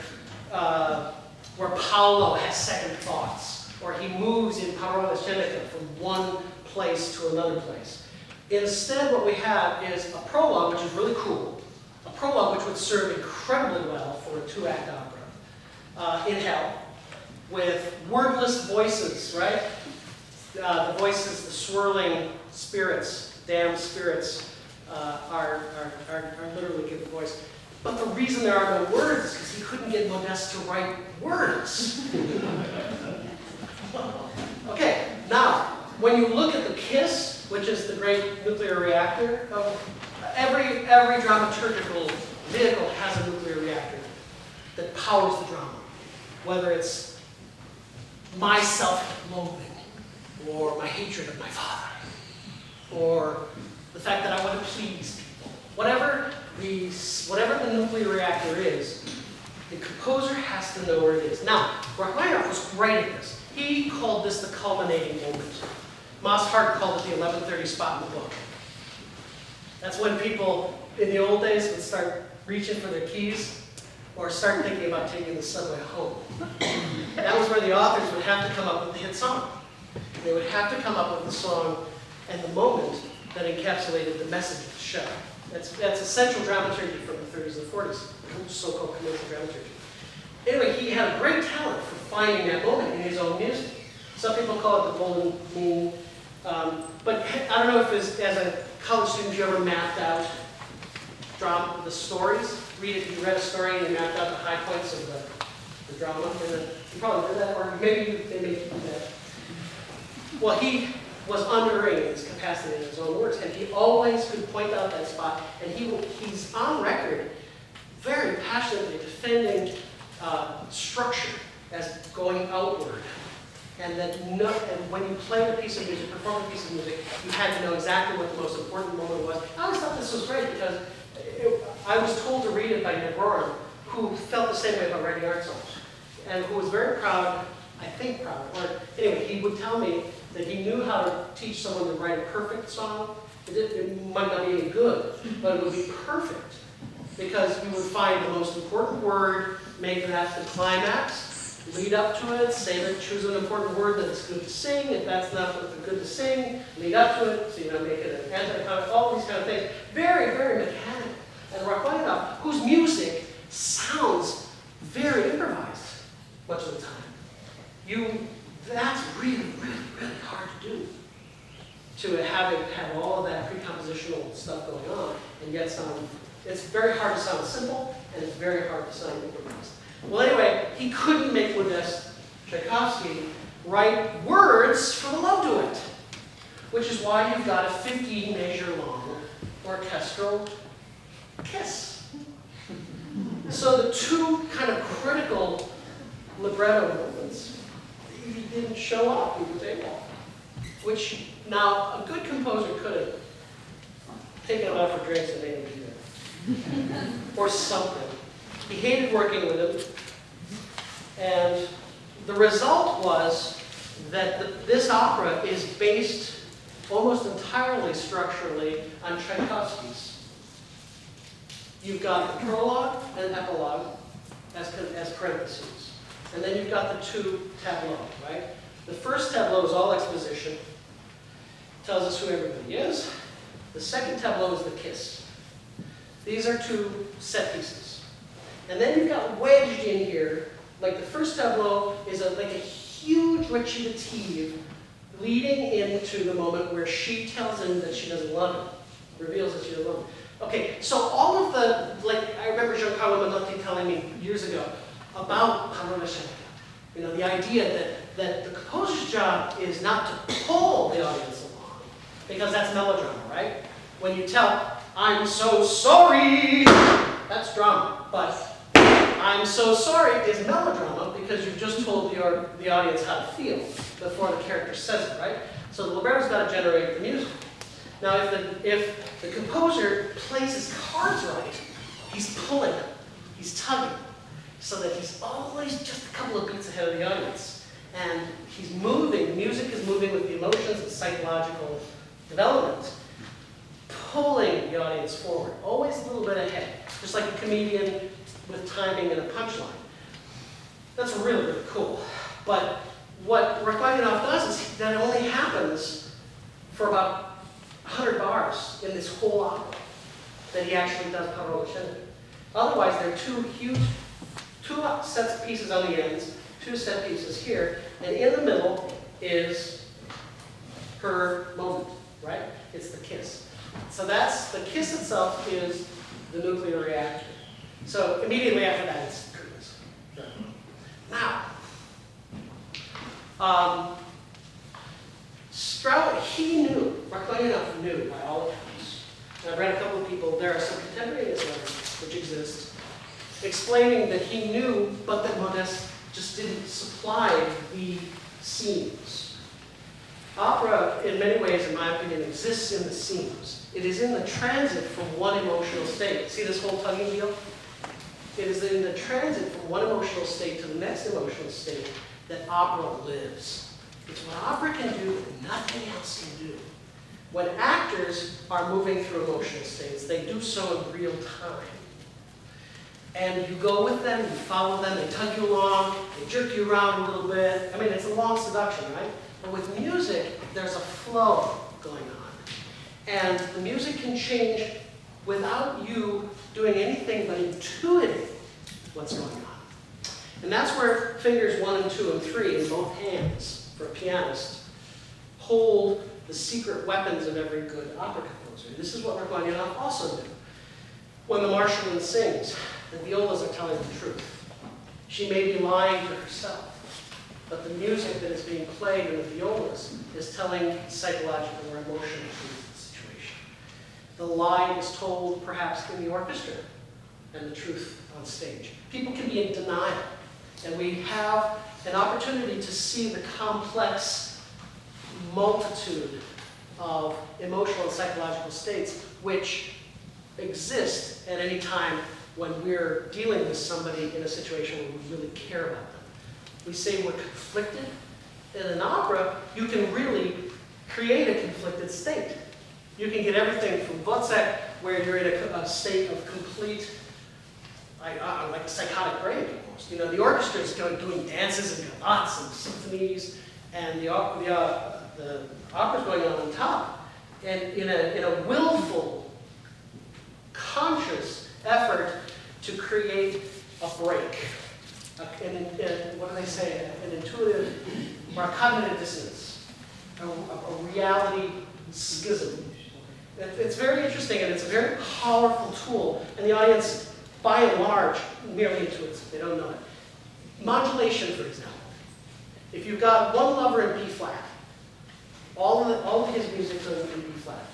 Paolo has second thoughts, or he moves in Parola Scenica from one place to another place. Instead, what we have is a prologue, which is really cool, a prologue which would serve incredibly well for a 2-act opera, in hell, with wordless voices, right? The voices, the swirling spirits, damned spirits, are literally given voice. But the reason there are no words is because he couldn't get Modest to write words. Okay, now, when you look at the Kiss, which is the great nuclear reactor, every dramaturgical vehicle has a nuclear reactor that powers the drama. Whether it's my self-loathing, or my hatred of my father, or the fact that I want to please people. Whatever the nuclear reactor is, the composer has to know where it is. Now, Rachmaninoff was great at this. He called this the culminating moment. Moss Hart called it the 11:30 spot in the book. That's when people in the old days would start reaching for their keys or start thinking about taking the subway home. That was where the authors would have to come up with the hit song. They would have to come up with the song and the moment that encapsulated the message of the show. That's essential dramaturgy from the 30s and 40s, so-called commercial dramaturgy. Anyway, he had a great talent for finding that moment in his own music. Some people call it the golden mean. But I don't know if as a college student you ever mapped out drama, the stories. You read a story and you mapped out the high points of the drama. And you probably did that, or maybe they made you do that. Well, he was unerring in his capacity in his own words, and he always could point out that spot. And he's on record very passionately defending structure as going outward. And that and when you played a piece of music, performed a piece of music, you had to know exactly what the most important moment was. I always thought this was great because I was told to read it by Nick Roran, who felt the same way about writing art songs, and who was very proud, I think proud, or anyway, he would tell me that he knew how to teach someone to write a perfect song. It might not be any good, but it would be perfect because you would find the most important word, make that the climax, lead up to it, choose an important word that it's good to sing. If that's not good to sing, lead up to it, so make it an anti-climax, all these kind of things. Very, very mechanical. And Rachmaninoff, whose music sounds very improvised much of the time. That's really, really, really hard to do. To have all of that pre-compositional stuff going on and yet sound, it's very hard to sound simple and it's very hard to sound improvised. Well, anyway, he couldn't make Modest Tchaikovsky write words for the love duet, which is why you've got a 15-measure-long orchestral kiss. So the two kind of critical libretto movements didn't show up in the table, which now a good composer could have taken it out for drinks and made him do that. Or something. He hated working with him, and the result was that this opera is based almost entirely structurally on Tchaikovsky's. You've got the prologue and epilogue as parentheses. And then you've got the two tableaux, right? The first tableau is all exposition, tells us who everybody is. The second tableau is the kiss. These are two set pieces. And then you've got wedged in here, like the first tableau is like a huge recitative leading into the moment where she tells him that she doesn't love him, reveals that she doesn't love him. Okay, so all of the, like, I remember Giancarlo Menotti telling me years ago about you know, the idea that the composer's job is not to pull the audience along, because that's melodrama, right? When you tell, I'm so sorry, that's drama, but I'm so sorry is melodrama because you've just told the audience how to feel before the character says it, right? So the libretto's got to generate the music. Now, if the composer plays his cards right, he's pulling, he's tugging, so that he's always just a couple of beats ahead of the audience. And he's moving, music is moving with the emotions and psychological development, pulling the audience forward, always a little bit ahead, just like a comedian with timing and a punchline. That's really, really cool. But what Rachmaninoff does is that it only happens for about 100 bars in this whole opera that he actually does parole sceniche. Otherwise, there are two sets of pieces on the ends, two set pieces here, and in the middle is her moment, right? It's the kiss. So that's, the kiss itself is the nuclear reactor. So immediately after that, it's curtains. Now, Rachmaninoff knew by all accounts, and I've read a couple of people, there are some contemporaneous letters which exist, explaining that he knew, but that Modest just didn't supply the scenes. Opera, in many ways, in my opinion, exists in the scenes. It is in the transit from one emotional state. See this whole tugging deal? It is in the transit from one emotional state to the next emotional state that opera lives. It's what opera can do that nothing else can do. When actors are moving through emotional states, they do so in real time. And you go with them, you follow them, they tug you along, they jerk you around a little bit. I mean, it's a long seduction, right? But with music, there's a flow going on. And the music can change without you doing anything but intuiting what's going on. And that's where fingers 1 and 2 and 3 in both hands, for a pianist, hold the secret weapons of every good opera composer. This is what Rachmaninoff also did. When the Marshallin sings, the violas are telling the truth. She may be lying to herself, but the music that is being played in the violas is telling psychological or emotional truth of the situation. The lie is told perhaps in the orchestra, and the truth on stage. People can be in denial, and we have an opportunity to see the complex multitude of emotional and psychological states which exist at any time when we're dealing with somebody in a situation where we really care about them. We say we're conflicted. In an opera, you can really create a conflicted state. You can get everything from Wozzeck, where you're in a state of complete, like psychotic break almost. You know, the orchestra is doing dances and gavottes and symphonies, and the opera's going on top. And in a willful, conscious effort to create a break, what do they say, an intuitive or a cognitive dissonance, a reality schism. It's very interesting, and it's a very powerful tool, and the audience, by and large, merely intuits it. They don't know it. Modulation, for example. If you've got one lover in B flat, all of his music's in B flat,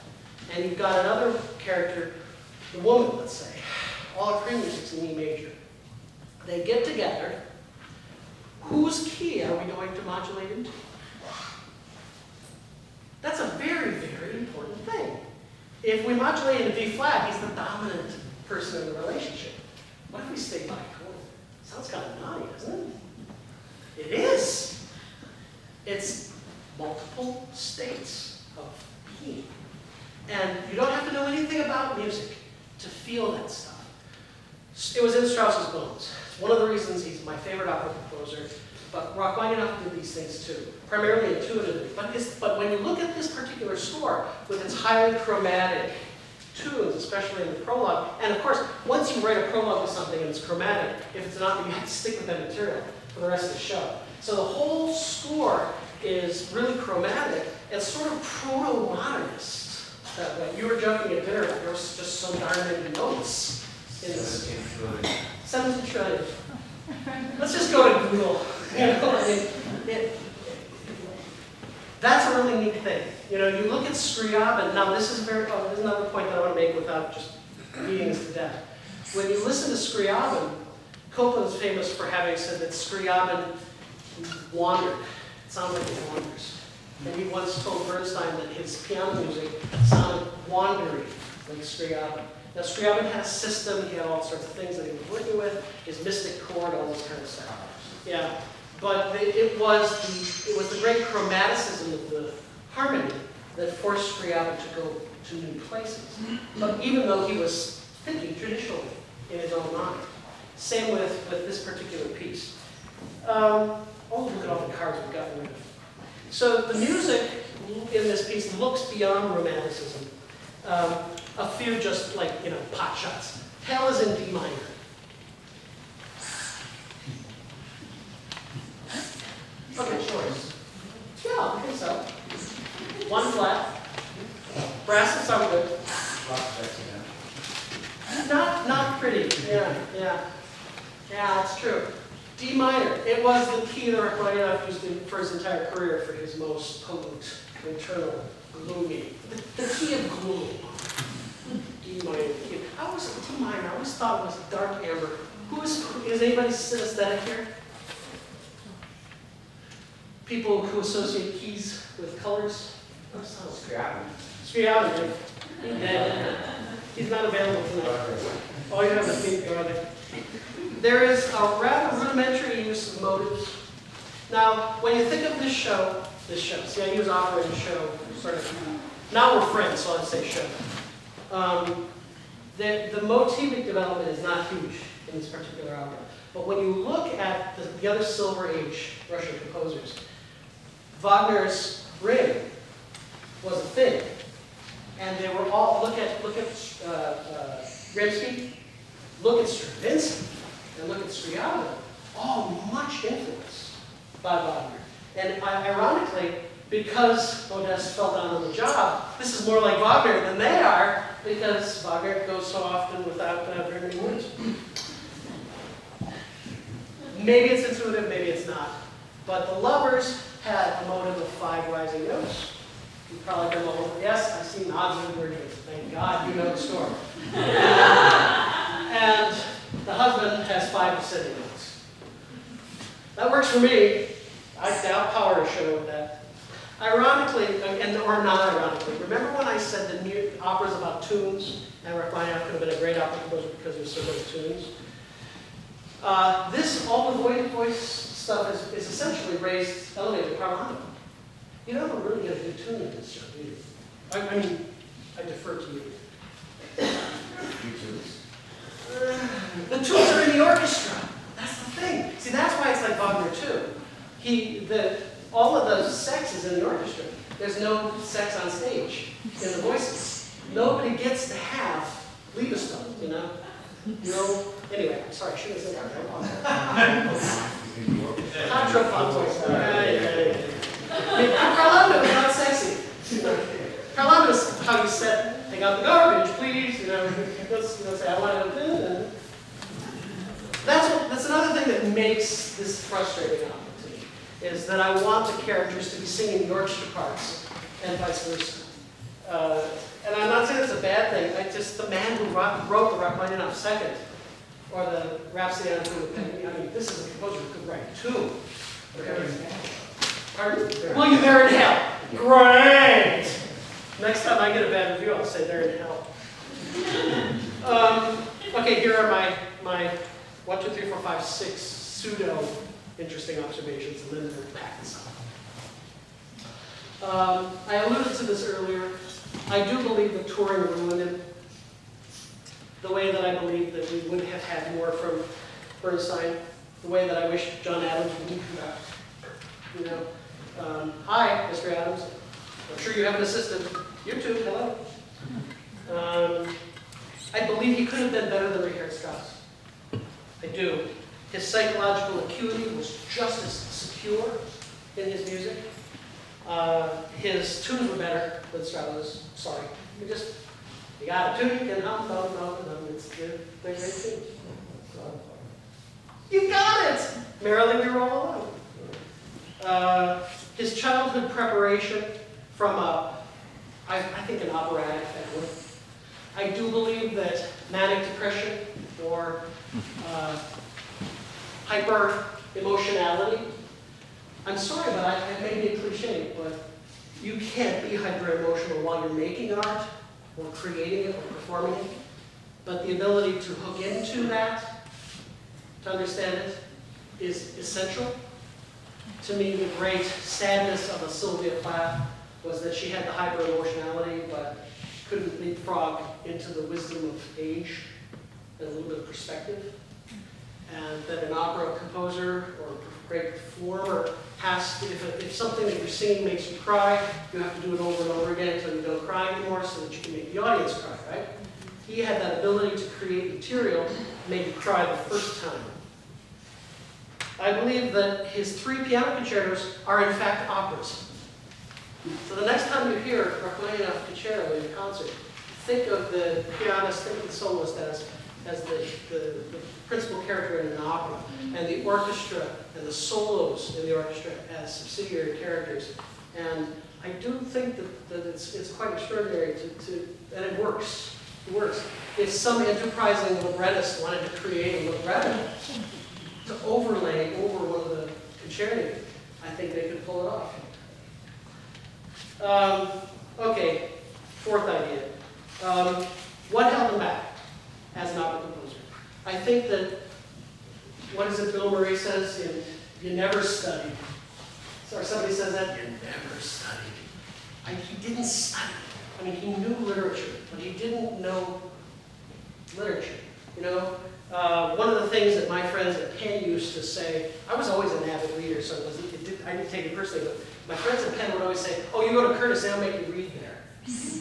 and you've got another character, the woman, let's say, all of her music's in E major. They get together. Whose key are we going to modulate into? That's a very, very important thing. If we modulate into B flat, he's the dominant person in the relationship. What if we stay by chord? Sounds kind of naughty, doesn't it? It is. It's multiple states of being. And you don't have to know anything about music to feel that stuff. It was in Strauss's bones. It's one of the reasons he's my favorite opera composer. But Rachmaninoff did these things too, primarily intuitively. But when you look at this particular score with its highly chromatic tunes, especially in the prologue, and of course, once you write a prologue with something and it's chromatic, if it's not, you have to stick with that material for the rest of the show. So the whole score is really chromatic and sort of proto-modernist. That way. You were joking at dinner about there was just so darn many notes in this. 17 trillion. Let's just go to Google. You know, that's a really neat thing. You know, you look at Scriabin. Now, this is there's another point that I want to make without just beating this to death. When you listen to Scriabin, Copland's famous for having said that Scriabin wandered. It sounds like he wanders. And he once told Bernstein that his piano music sounded wandery, like Scriabin. Now, Scriabin had a system. He had all sorts of things that he was working with. His mystic chord, all this kind of stuff. Yeah. But it was the great chromaticism of the harmony that forced Scriabin to go to new places. But even though he was thinking traditionally in his own mind. Same with this particular piece. Oh, look at all the cards we've gotten rid of. So the music in this piece looks beyond romanticism. A few just like, you know, pot shots. Hell is in D minor. Okay, choice. Yeah, I think so. One flat. Brasses sound good. Not pretty. Yeah. Yeah, that's true. D minor. It was the key that Rachmaninoff used for his entire career for his most potent, internal, gloomy. The key of gloom. D minor. I always D minor. I always thought it was dark amber. Is anybody synesthetic here? People who associate keys with colors? Scriabin. Scriabin. He's not available tonight. Oh, you have the pink garlic. There is a rather rudimentary use of motives. Now, when you think of this show, see, I use opera in show, sort of. Now we're friends, so I'd say show. The motivic development is not huge in this particular opera. But when you look at the other Silver Age Russian composers, Wagner's Ring was a thing. And they were all, look at Rimsky, look at Stravinsky, and look at Scriabin, all much influenced by Wagner. And ironically, because Modeste fell down on the job, this is more like Wagner than they are, because Wagner goes so often without very many words. Maybe it's intuitive, maybe it's not. But the lovers had a motive of 5 rising notes. You've probably heard the whole, yes, I see nods and virgins. Thank God you know the story. And the husband has 5 descending notes. That works for me. I doubt Power showed that. Ironically, or not ironically, remember when I said the opera's about tunes, and Rachmaninoff could have been a great opera composer because there's so many tunes? All the voice stuff is essentially raised, elevated parlando. You don't really get a good tune in this show, do you? I mean, I defer to you. The tunes are in the orchestra. That's the thing. See, that's why it's like Wagner too. All of the sex is in the orchestra. There's no sex on stage in the voices. Nobody gets to have Liebestone, you know? Anyway, I'm sorry, I shouldn't have said that. Contrapuntal. Parlando is not sexy. Parlando is how you said, take out the garbage, please. Say, I want to. That's another thing that makes this frustrating opera to me. is that I want the characters to be singing the orchestra parts and vice versa. And I'm not saying it's a bad thing. The man who wrote the Rachmaninoff second, or the Rhapsody on Two, I mean, this is a composer who could write two. Pardon? Well, you're there in hell. Great! Next time I get a bad review, I'll say they're in hell. Okay, here are my 1, 2, 3, 4, 5, 6 pseudo interesting observations, and then we'll pack this up. I alluded to this earlier. I do believe that touring ruined him, the way that I believe that we would have had more from Bernstein, the way that I wish John Adams would come back. You know, hi, Mr. Adams. I'm sure you have an assistant. You too, hello. I believe he could have been better than Richard Strauss. I do. His psychological acuity was just as secure in his music. His tunes were better than Strauss. Sorry. You got a tune, you can hum, they're great tunes. You got it! Merrily we roll along. His childhood preparation from I think an operatic family. I do believe that manic depression or hyper emotionality. I'm sorry, but I may be a cliche, but you can't be hyper emotional while you're making art or creating it or performing it. But the ability to hook into that, to understand it, is essential. To me, the great sadness of a Sylvia Plath was that she had the hyper emotionality, but couldn't leapfrog into the wisdom of age and a little bit of perspective. And that an opera composer or a great performer has to, if something that you're singing makes you cry, you have to do it over and over again until you don't cry anymore so that you can make the audience cry, right? He had that ability to create material to make you cry the first time. I believe that his 3 piano concertos are in fact operas. So the next time you hear Rachmaninoff concerto in a concert, think of the pianist, think of the soloist as the principal character in an opera, and the orchestra and the solos in the orchestra as subsidiary characters. And I do think that it's quite extraordinary and it works. It works. If some enterprising librettist wanted to create a libretto to overlay over one of the concerti, I think they could pull it off. Okay, 4th idea. What held him back as an opera composer? I think that, what is it Bill Murray says in You Never Studied? Or somebody says that, you never studied. He didn't study. I mean, he knew literature, but he didn't know literature. You know, one of the things that my friends at Penn used to say, I was always an avid reader, so I didn't take it personally, but my friends at Penn would always say, oh, you go to Curtis, they'll make you read there.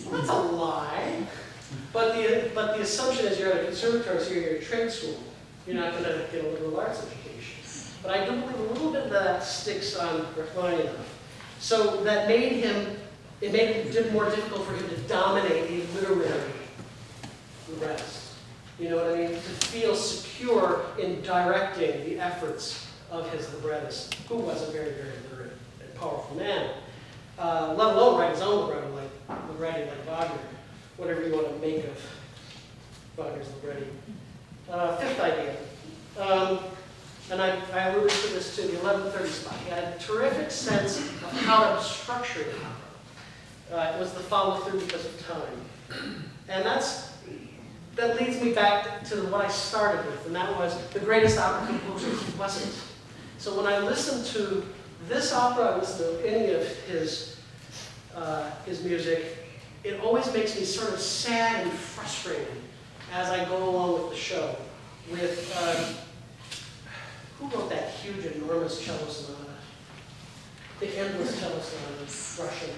Well, that's a lie. But the assumption is you're at a conservatory, so you're at a trade school. You're not going to get a liberal arts education. But I do believe a little bit of that sticks on Rachmaninoff. So that made it more difficult for him to dominate a literary librettist. You know what I mean? To feel secure in directing the efforts of his librettist, who was a very, very literate and powerful man. Let alone write his own libretto like Wagner. Whatever you want to make of Wagner's libretti. 5th idea. And I alluded to this too, the 11:30 spot. He had a terrific sense of how to structure the opera. It was the follow through because of time. And that leads me back to what I started with, and that was the greatest opera composer wasn't. So when I listen to this opera, I listen to any of his music, it always makes me sort of sad and frustrated as I go along with the show. With, who wrote that huge, enormous cello sonata? The endless cello sonata, Russian.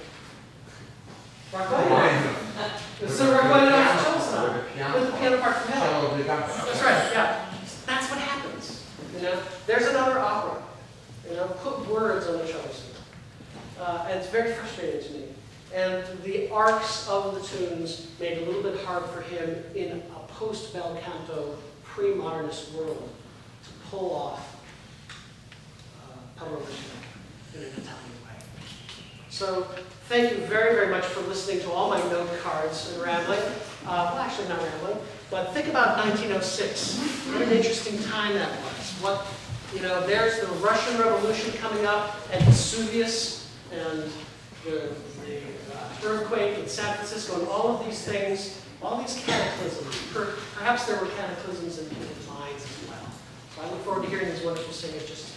Rachmaninoff. It's the Rachmaninoff cello sonata with the piano part from hell. That's right, yeah. That's what happens. You know, there's another opera. You know, put words on the cello sonata. And it's very frustrating to me. And the arcs of the tunes made it a little bit hard for him in a post-bel canto, pre-modernist world to pull off Pavarotti. in an Italian way. So thank you very, very much for listening to all my note cards and rambling. Well, actually not rambling, but think about 1906. What an interesting time that was. What, you know, there's the Russian Revolution coming up, and Vesuvius, and the earthquake in San Francisco, and all of these things, all these cataclysms. Perhaps there were cataclysms in people's minds as well. So I look forward to hearing these wonderful singers just